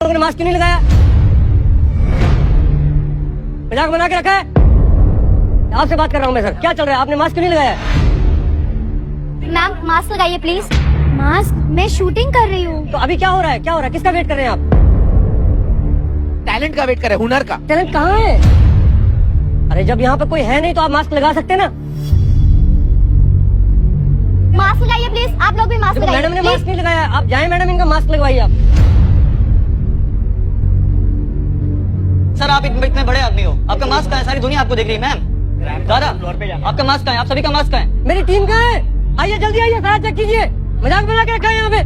लोगों ने मास्क क्यों नहीं लगाया? मजाक बना के रखा है? आपसे बात कर रहा हूँ मैं सर, क्या चल रहा है? आपने मास्क क्यों नहीं लगाया? मैम मास्क लगाइए प्लीज। मास्क? मैं शूटिंग कर रही हूँ। तो अभी क्या हो रहा है? क्या हो रहा है? किसका वेट कर रहे हैं आप? टैलेंट का वेट कर रहे हैं, हुनर का। टैलेंट कहाँ है? अरे जब यहाँ पे कोई है नहीं तो आप मास्क लगा सकते हैं ना। मास्क लगाइए प्लीज, आप लोग भी मास्क लगाइए। मैडम ने मास्क नहीं लगाया, आप जाएं मैडम, इनका मास्क लगवाइए आप। सर आप इतने बड़े आदमी हो, आपका मास्क कहाँ है? सारी दुनिया आपको देख रही है मैम। दादा आपका मास्क कहाँ है? आप सभी का मास्क कहाँ है? मेरी टीम कहाँ है? आइए जल्दी आइए, सारा चेक कीजिए। मजाक बना के रखा है यहाँ पे,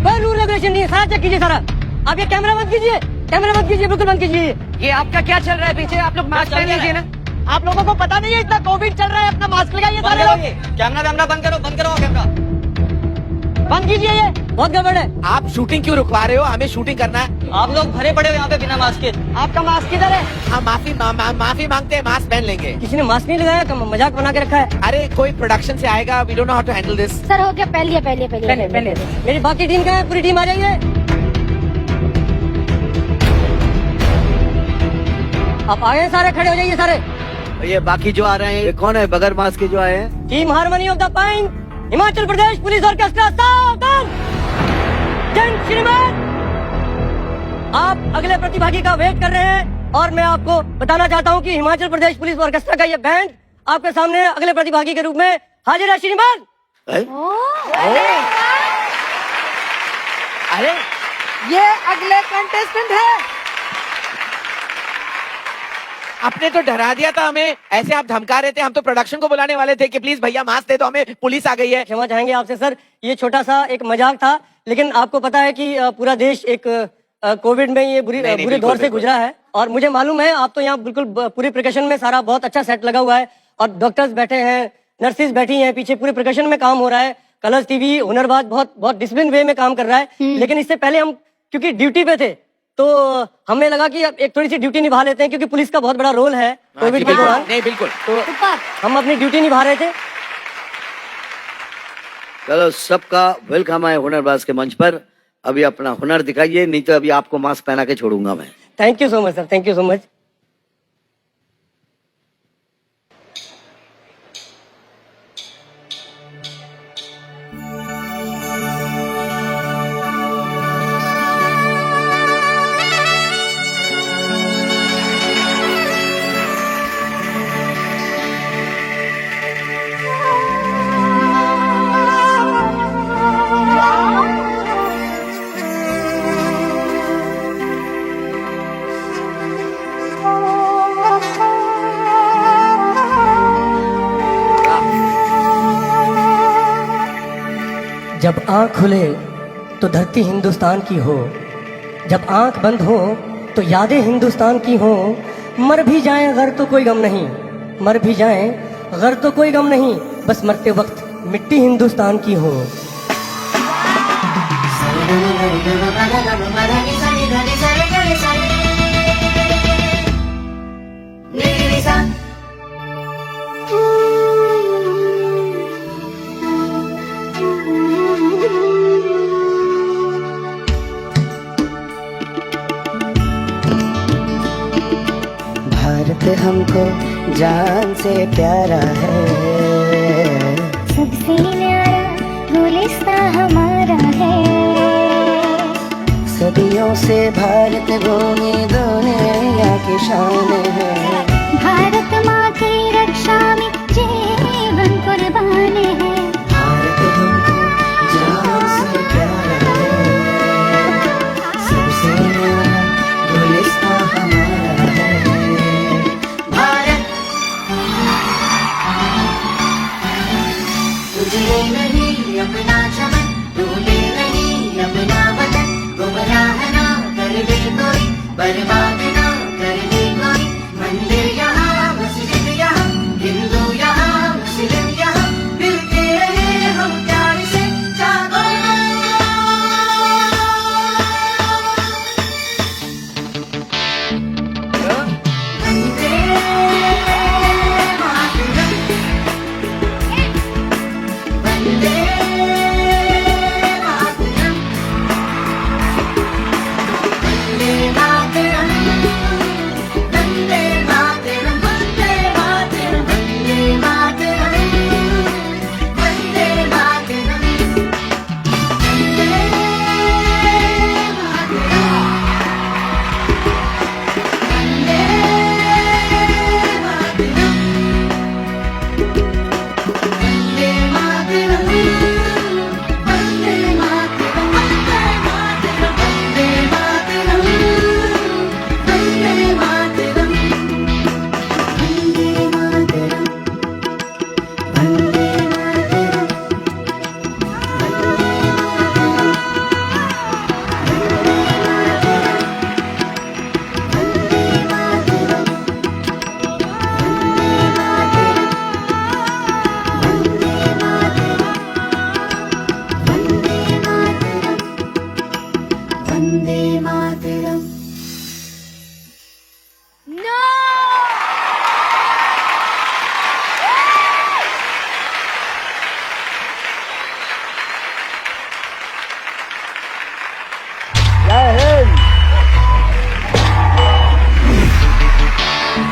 कोई रूल रेगुलेशन नहीं है। सारा चेक कीजिए सारा। आप ये कैमरा बंद कीजिए, कैमरा बंद कीजिए, बिल्कुल बंद कीजिए। ये आपका क्या चल रहा है पीछे? आप लोग मास्क पहन लीजिए ना। आप लोगों को पता नहीं है इतना कोविड चल रहा है, अपना मास्क लगाइए सारे लोग। कैमरा बंद करो कैमरा बंद कीजिए, ये बहुत गड़बड़ है। आप शूटिंग क्यों रुकवा रहे हो? हमें शूटिंग करना है। आप लोग भरे पड़े हो यहाँ पे बिना मास्क के। आपका मास्क किधर है? हम माफी मांगते हैं, मास्क पहन लेंगे। किसी ने मास्क नहीं लगाया, मजाक बना के रखा है। अरे कोई प्रोडक्शन से आएगा, we don't know how to handle this. Sir हो गया, पहले पहले मेरी बाकी टीम कहाँ है? पूरी टीम आ जाइए। आप आए सारे, खड़े हो जाइए सारे। ये बाकी जो आ रहे हैं, ये कौन है बगैर मास्क के जो आए हैं? Team harmony of the pine, Himachal Pradesh police orchestra, सावधान! जय श्रीमान, आप अगले प्रतिभागी का वेट कर रहे हैं और मैं आपको बताना चाहता हूं कि हिमाचल प्रदेश पुलिस ऑर्केस्ट्रा का ये बैंड आपके सामने अगले प्रतिभागी के रूप में हाजिर है। श्रीमान, अरे ये अगले कंटेस्टेंट है। आपने तो डरा दिया था हमें, ऐसे आप धमका रहे थे। हम तो प्रोडक्शन को बुलाने वाले थे कि प्लीज भैया मास्क दे दो हमें, पुलिस आ गई है। क्षमा चाहेंगे आपसे सर, ये छोटा सा एक मजाक था, लेकिन आपको पता है कि पूरा देश एक कोविड में ये बुरे दौर से गुजरा है और मुझे मालूम है आप तो यहाँ बिल्कुल पूरे प्रिकॉशन में सारा बहुत अच्छा सेट लगा हुआ है और डॉक्टर्स बैठे हैं, नर्सेज बैठी हैं, पीछे पूरे प्रिकॉशन में काम हो रहा है। कलर्स टीवी हुनरबाज बहुत डिसिप्लिन वे में काम कर रहा है। लेकिन इससे पहले हम क्योंकि ड्यूटी पे थे तो हमें लगा कि अब एक थोड़ी सी ड्यूटी निभा लेते हैं, क्योंकि पुलिस का बहुत बड़ा रोल है कोविड के दौरान। नहीं बिल्कुल, तो हम अपनी ड्यूटी निभा रहे थे। चलो सबका वेलकम है हुनरबाज के मंच पर। अभी अपना हुनर दिखाइए, नहीं तो अभी आपको मास्क पहना के छोड़ूंगा मैं। Thank you so much sir, thank you so much. जब आंख खुले तो धरती हिंदुस्तान की हो, जब आंख बंद हो तो यादें हिंदुस्तान की हो। मर भी जाएं अगर तो कोई गम नहीं, मर भी जाएं अगर तो कोई गम नहीं, बस मरते वक्त मिट्टी हिंदुस्तान की हो। भारत हमको जान से प्यारा है, सबसे न्यारा गुलिस्तां हमारा है। सदियों से भारत भूमि दुनिया की शान है। भारत माँ की रक्षा में जीवन कुर्बान है। भारत हमको जान से प्यारा है, सबसे न्यारा गुलिस्तां हमारा है। भारत तुझे नहीं अपना चमन, भूले नहीं अपना वतन। गुमराह ना कर दे कोई, बर्बाद ना कर दे कोई। मंदिर यहाँ, मस्जिद यहाँ, हिंदू यहाँ, मुस्लिम यहाँ, मिलते रहे हम प्यार से जागो। Vande Mataram, Vande Mataram,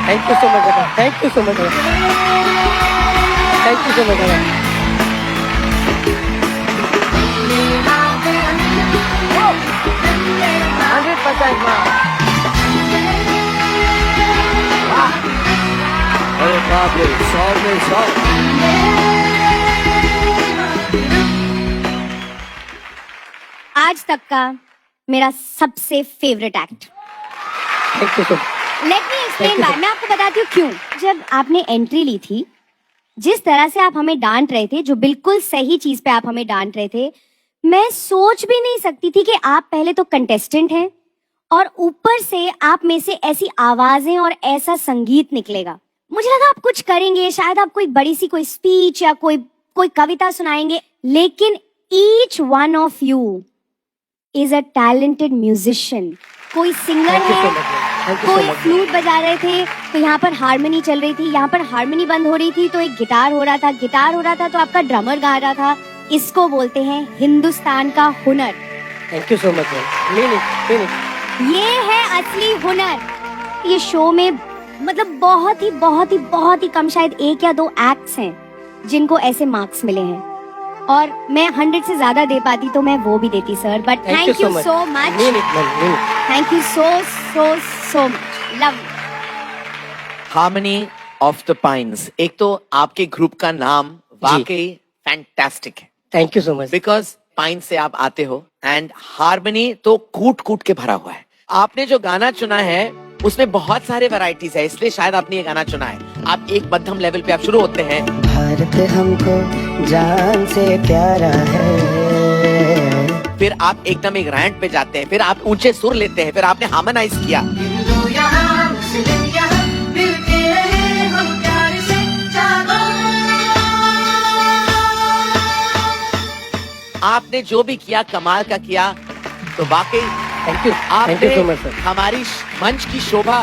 thank you so much दादा, थैंक यू सो मच दादा, थैंक यू सो मच दादा। 100% माँ। अरे बाप रे, 100 में 100। आज तक का मेरा सबसे favourite act. Thank you so much. Let me explain why. मैं आपको बताती हूँ क्यों। जब आपने एंट्री ली थी, जिस तरह से आप हमें डांट रहे थे, जो बिल्कुल सही चीज पे आप हमें डांट रहे थे, मैं सोच भी नहीं सकती थी कि आप पहले तो कंटेस्टेंट हैं और ऊपर से आप में से ऐसी आवाजें और ऐसा संगीत निकलेगा। मुझे लगा आप कुछ करेंगे, शायद आप कोई बड़ी सी कोई स्पीच या कोई कविता सुनाएंगे, लेकिन each one of you is a talented musician. कोई सिंगर Thank you so है, much, thank you so कोई much. फ्लूट बजा रहे थे, तो यहाँ पर हारमोनी चल रही थी, यहाँ पर हारमोनी बंद हो रही थी तो एक गिटार हो रहा था, गिटार हो रहा था तो आपका ड्रमर गा रहा था। इसको बोलते हैं हिंदुस्तान का हुनर। Thank you so much ma'am. नहीं, ये है असली हुनर। ये शो में मतलब बहुत ही कम, शायद 1 या 2 एक्ट्स हैं जिनको ऐसे मार्क्स मिले हैं, और मैं 100 से ज्यादा दे पाती तो मैं वो भी देती sir, but thank you so much. नहीं ma'am. Thank you so much. Love. Harmony of the pines, एक तो आपके ग्रुप का नाम वाकई फैंटास्टिक है, thank you so much. Because pine से आप आते हो एंड हार्मनी तो कूट कूट के भरा हुआ है। आपने जो गाना चुना है उसमें बहुत सारे वैरायटीज है, इसलिए शायद आपने ये गाना चुना है। आप एक मध्यम लेवल पे आप शुरू होते हैं, भारत हमको जान से प्यारा है, फिर आप एकदम एक रैंट पे जाते हैं, फिर आप ऊंचे सुर लेते हैं, फिर आपने हार्मोनाइज किया, हिंदू यहाँ मुस्लिम यहाँ मिलके रहे हम प्यार से जागो। आपने जो भी किया कमाल का किया। तो वाकई थैंक यू आपने सो मच सर। हमारी मंच की शोभा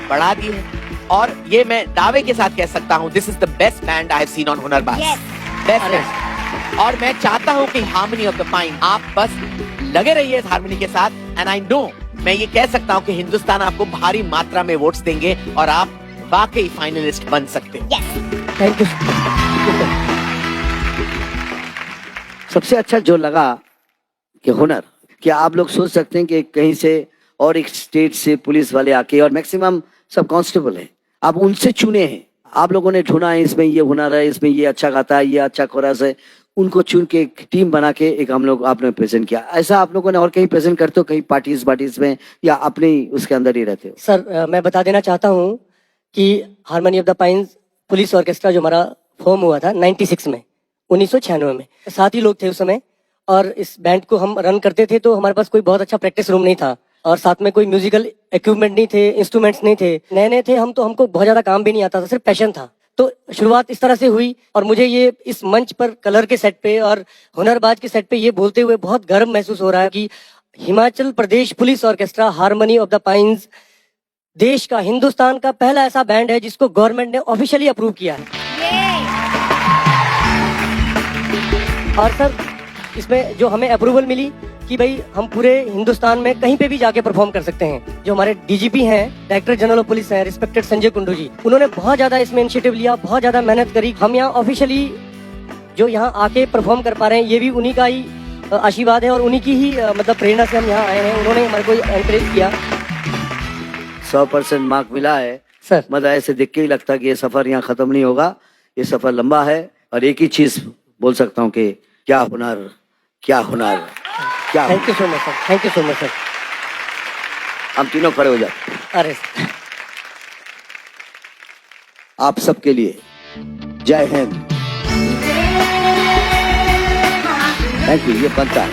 बढ़ा दी है, और ये मैं दावे के साथ कह सकता हूँ, this is the best band I have seen on Hunarbaaz. Yes. Best band. और मैं चाहता हूँ कि हार्मनी ऑफ द पाइन, आप बस लगे रहिए इस हार्मनी के साथ, एंड आई नो, मैं ये कह सकता हूँ कि हिंदुस्तान आपको भारी मात्रा में वोट्स देंगे और आप वाकई फाइनलिस्ट बन सकते हैं। Thank you. सबसे अच्छा जो लगा कि हुनर, क्या आप लोग सोच सकते हैं कि कहीं से और एक स्टेट से पुलिस वाले आके, और मैक्सिमम सब कांस्टेबल हैं, आप उनसे चुने हैं, आप लोगों ने ढूंढा है इसमें ये हुनर है, इसमें ये अच्छा गाता है, ये अच्छा कोरस है, उनको चुन के एक टीम बना के एक हम लोग आपने प्रेजेंट किया। ऐसा आप लोगों ने और कहीं प्रेजेंट करते हो, कहीं पार्टीज में, या अपने ही उसके अंदर ही रहते हो? सर मैं बता देना चाहता हूँ कि harmony of the pines police orchestra जो हमारा फॉर्म हुआ था 96 में, 1996 में, 7 ही लोग थे उस समय, और इस बैंड को हम रन करते थे तो हमारे पास कोई बहुत अच्छा प्रैक्टिस रूम नहीं था, और साथ में कोई म्यूजिकल इक्विपमेंट नहीं थे, इंस्ट्रूमेंट्स नहीं थे, नए थे हम, तो हमको बहुत ज्यादा काम भी नहीं आता था, सिर्फ पैशन था। तो शुरुआत इस तरह से हुई, और मुझे ये इस मंच पर कलर के सेट पे और हुनरबाज के सेट पे ये बोलते हुए बहुत गर्व महसूस हो रहा है कि Himachal Pradesh police orchestra harmony of the pines देश का, हिंदुस्तान का पहला ऐसा बैंड है जिसको गवर्नमेंट ने ऑफिशियली अप्रूव किया है। और सर इसमें जो हमें अप्रूवल मिली कि भाई हम पूरे हिंदुस्तान में कहीं पे भी जाके परफॉर्म कर सकते हैं। जो हमारे डीजीपी हैं, डायरेक्टर जनरल ऑफ पुलिस हैं, रिस्पेक्टेड संजय कुंडू जी, उन्होंने बहुत ज्यादा इसमें इनिशिएटिव लिया, बहुत ज्यादा मेहनत करी। हम यहाँ ऑफिशियली जो यहाँ आके परफॉर्म कर पा रहे हैं, ये भी उन्हीं का ही आशीर्वाद है और उन्हीं की ही मतलब प्रेरणा से हम यहाँ आए हैं। उन्होंने हमारे को एनकरेज किया। 100% मार्क मिला है सर। मतलब ऐसे देख के ही लगता है कि ये सफर यहाँ खत्म नहीं होगा, ये सफर लंबा है। और एक ही चीज बोल सकता हूँ कि क्या हुनर, क्या हुनर, क्या हुनर। Thank you so much sir, thank you so much sir. हम तीनों खड़े हो जाते हैं अरे आप सबके लिए। जय हिंद। Thank you. ये बनता है।